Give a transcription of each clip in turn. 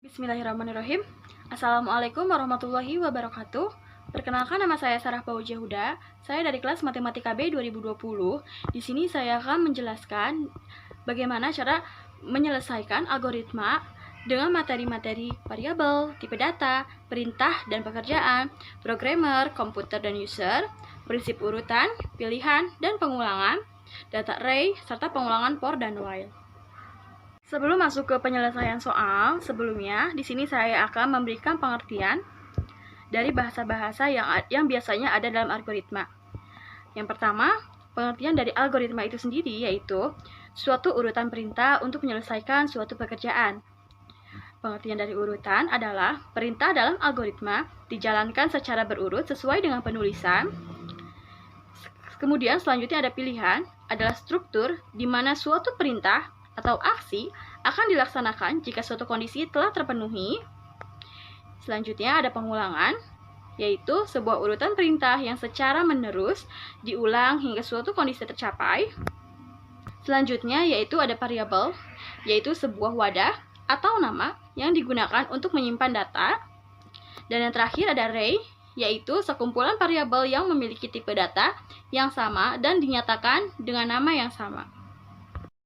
Bismillahirrahmanirrahim. Assalamualaikum warahmatullahi wabarakatuh. Perkenalkan, nama saya Sarah Paujah Huda. Saya dari kelas Matematika B 2020. Di sini saya akan menjelaskan bagaimana cara menyelesaikan algoritma dengan materi-materi variabel, tipe data, perintah dan pekerjaan, programmer, komputer dan user, prinsip urutan, pilihan dan pengulangan, data array, serta pengulangan for dan while. Sebelum masuk ke penyelesaian soal, sebelumnya di sini saya akan memberikan pengertian dari bahasa-bahasa yang biasanya ada dalam algoritma. Yang pertama, pengertian dari algoritma itu sendiri yaitu suatu urutan perintah untuk menyelesaikan suatu pekerjaan. Pengertian dari urutan adalah perintah dalam algoritma dijalankan secara berurut sesuai dengan penulisan. Kemudian selanjutnya ada pilihan, adalah struktur di mana suatu perintah atau aksi akan dilaksanakan jika suatu kondisi telah terpenuhi. Selanjutnya ada pengulangan, yaitu sebuah urutan perintah yang secara menerus diulang hingga suatu kondisi tercapai. Selanjutnya yaitu ada variabel, yaitu sebuah wadah atau nama yang digunakan untuk menyimpan data. Dan yang terakhir ada array, yaitu sekumpulan variabel yang memiliki tipe data yang sama dan dinyatakan dengan nama yang sama.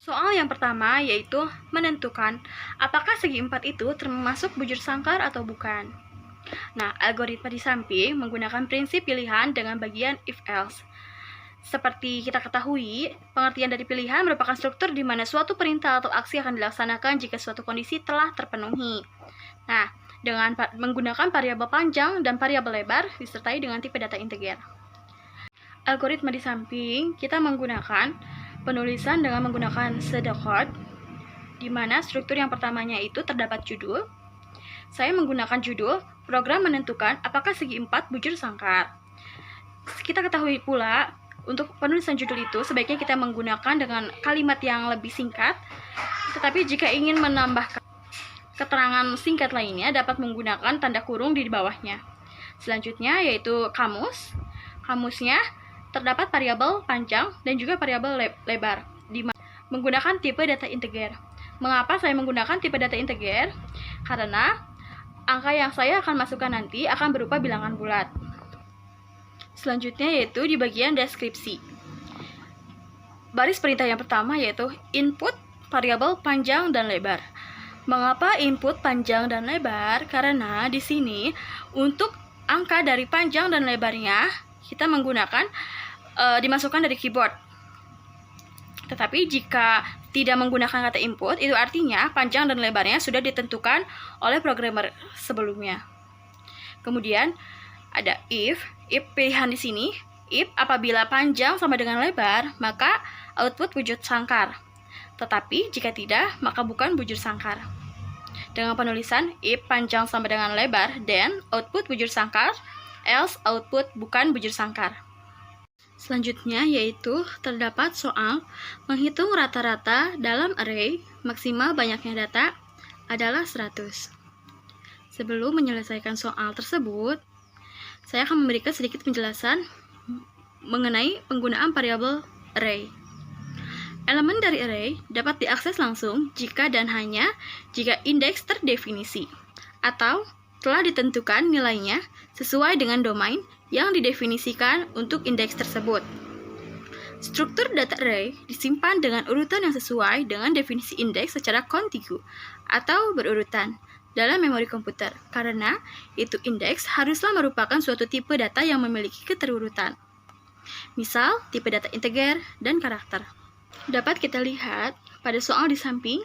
Soal yang pertama yaitu menentukan apakah segi 4 itu termasuk bujur sangkar atau bukan. Nah, algoritma di samping menggunakan prinsip pilihan dengan bagian if-else. Seperti kita ketahui, pengertian dari pilihan merupakan struktur di mana suatu perintah atau aksi akan dilaksanakan jika suatu kondisi telah terpenuhi. Nah, dengan menggunakan variabel panjang dan variabel lebar disertai dengan tipe data integer. Algoritma di samping kita menggunakan penulisan dengan menggunakan pseudocode, di mana struktur yang pertamanya itu terdapat judul. Saya menggunakan judul, program menentukan apakah segi 4 bujur sangkar. Kita ketahui pula, untuk penulisan judul itu sebaiknya kita menggunakan dengan kalimat yang lebih singkat, tetapi jika ingin menambahkan keterangan singkat lainnya dapat menggunakan tanda kurung di bawahnya. Selanjutnya yaitu kamus. Kamusnya terdapat variabel panjang dan juga variabel lebar menggunakan tipe data integer. Mengapa saya menggunakan tipe data integer? Karena angka yang saya akan masukkan nanti akan berupa bilangan bulat. Selanjutnya yaitu di bagian deskripsi. Baris perintah yang pertama yaitu input variabel panjang dan lebar. Mengapa input panjang dan lebar? Karena di sini untuk angka dari panjang dan lebarnya kita menggunakan dimasukkan dari keyboard. Tetapi jika tidak menggunakan kata input, itu artinya panjang dan lebarnya sudah ditentukan oleh programmer sebelumnya. Kemudian ada if pilihan di sini, if apabila panjang sama dengan lebar, maka output bujur sangkar. Tetapi jika tidak, maka bukan bujur sangkar. Dengan penulisan if panjang sama dengan lebar, then output bujur sangkar, else output bukan bujur sangkar. Selanjutnya yaitu terdapat soal menghitung rata-rata dalam array maksimal banyaknya data adalah 100. Sebelum menyelesaikan soal tersebut, saya akan memberikan sedikit penjelasan mengenai penggunaan variabel array. Elemen dari array dapat diakses langsung jika dan hanya jika indeks terdefinisi atau telah ditentukan nilainya sesuai dengan domain yang didefinisikan untuk indeks tersebut. Struktur data array disimpan dengan urutan yang sesuai dengan definisi indeks secara kontigu atau berurutan dalam memori komputer, karena itu indeks haruslah merupakan suatu tipe data yang memiliki keterurutan. Misal, tipe data integer dan karakter. Dapat kita lihat pada soal di samping,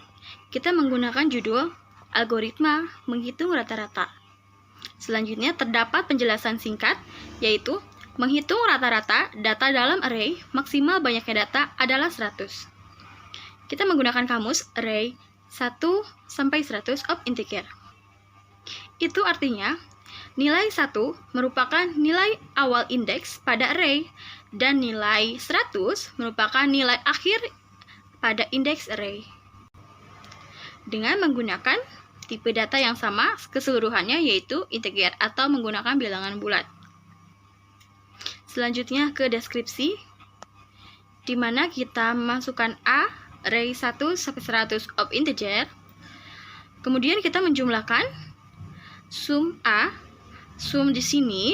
kita menggunakan judul algoritma menghitung rata-rata. Selanjutnya terdapat penjelasan singkat, yaitu menghitung rata-rata data dalam array maksimal banyaknya data adalah 100. Kita menggunakan kamus array 1 sampai 100 of integer. Itu artinya nilai 1 merupakan nilai awal indeks pada array dan nilai 100 merupakan nilai akhir pada indeks array. Dengan menggunakan tipe data yang sama keseluruhannya yaitu integer atau menggunakan bilangan bulat. Selanjutnya ke deskripsi, di mana kita masukkan A, array 1 sampai 100 of integer. Kemudian kita menjumlahkan sum A, sum di sini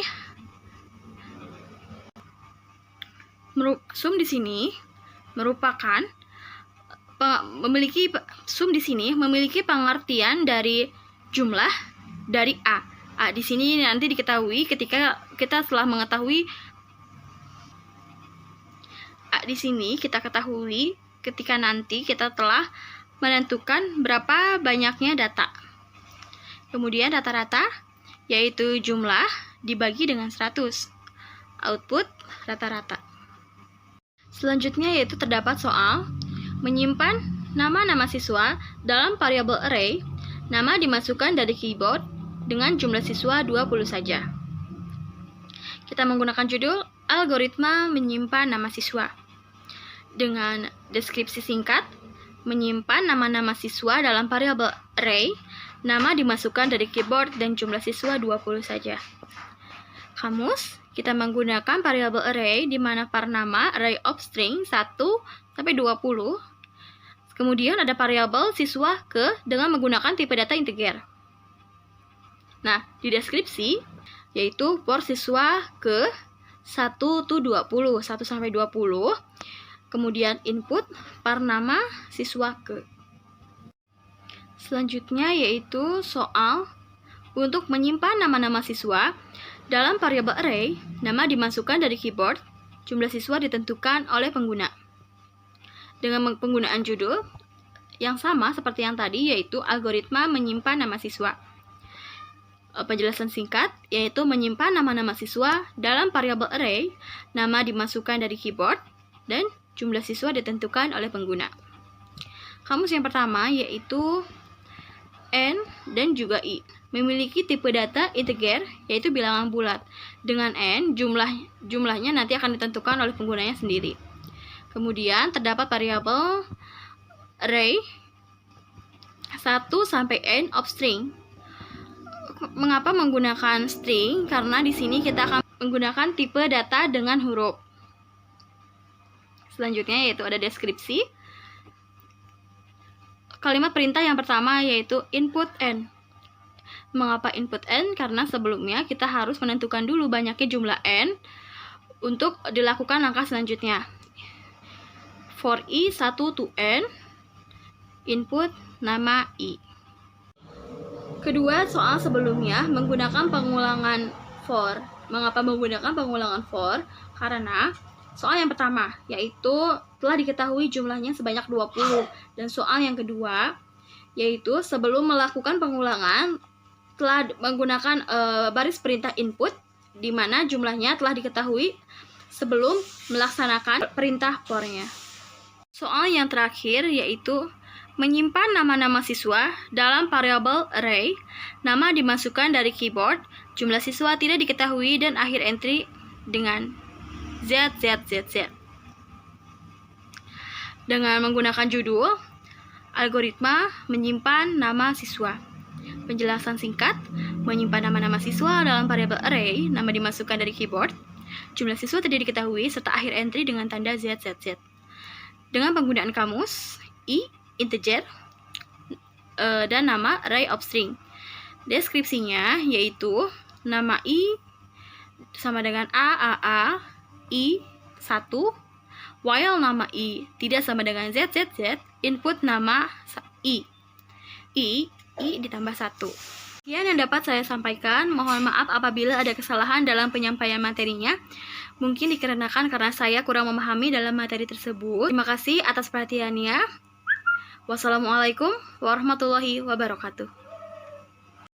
merupakan memiliki pengertian dari jumlah dari A. A di sini nanti diketahui ketika kita telah mengetahui A di sini kita ketahui ketika nanti kita telah menentukan berapa banyaknya data. Kemudian rata-rata yaitu jumlah dibagi dengan 100. Output rata-rata. Selanjutnya yaitu terdapat soal menyimpan nama-nama siswa dalam variabel array. Nama dimasukkan dari keyboard dengan jumlah siswa 20 saja. Kita menggunakan judul algoritma menyimpan nama siswa. Dengan deskripsi singkat, menyimpan nama-nama siswa dalam variabel array. Nama dimasukkan dari keyboard dan jumlah siswa 20 saja. Kamus, kita menggunakan variabel array di mana var nama array of string 1 sampai 20. Kemudian ada variabel siswa ke dengan menggunakan tipe data integer. Nah, di deskripsi yaitu for siswa ke 1 to 20, 1 sampai 20. Kemudian input var nama siswa ke. Selanjutnya yaitu soal untuk menyimpan nama-nama siswa dalam variabel array. Nama dimasukkan dari keyboard, jumlah siswa ditentukan oleh pengguna. Dengan penggunaan judul yang sama seperti yang tadi, yaitu algoritma menyimpan nama siswa. Penjelasan singkat yaitu menyimpan nama-nama siswa dalam variabel array. Nama dimasukkan dari keyboard dan jumlah siswa ditentukan oleh pengguna. Kamus yang pertama yaitu N dan juga I. Memiliki tipe data integer, yaitu bilangan bulat. Dengan N, jumlahnya nanti akan ditentukan oleh penggunanya sendiri. Kemudian terdapat variabel array 1 sampai N of string. Mengapa menggunakan string? Karena di sini kita akan menggunakan tipe data dengan huruf. Selanjutnya yaitu ada deskripsi. Kalimat perintah yang pertama yaitu input N. Mengapa input N? Karena sebelumnya kita harus menentukan dulu banyaknya jumlah N untuk dilakukan langkah selanjutnya. For I 1 to N, input nama I. Kedua, soal sebelumnya menggunakan pengulangan for. Mengapa menggunakan pengulangan for? Karena soal yang pertama yaitu telah diketahui jumlahnya sebanyak 20. Dan soal yang kedua yaitu sebelum melakukan pengulangan telah menggunakan baris perintah input di mana jumlahnya telah diketahui sebelum melaksanakan perintah for-nya. Soal yang terakhir yaitu menyimpan nama-nama siswa dalam variabel array. Nama dimasukkan dari keyboard, jumlah siswa tidak diketahui dan akhir entry dengan ZZZZ. Dengan menggunakan judul algoritma menyimpan nama siswa. Penjelasan singkat, menyimpan nama-nama siswa dalam variabel array, nama dimasukkan dari keyboard, jumlah siswa tidak diketahui, serta akhir entry dengan tanda ZZZ. Dengan penggunaan kamus, I, integer, dan nama array of string. Deskripsinya yaitu nama I sama dengan A, I, 1, while nama I tidak sama dengan ZZZ, input nama I ditambah 1. Sekian yang dapat saya sampaikan. Mohon maaf apabila ada kesalahan dalam penyampaian materinya. Mungkin dikarenakan karena saya kurang memahami dalam materi tersebut. Terima kasih atas perhatiannya. Wassalamualaikum warahmatullahi wabarakatuh.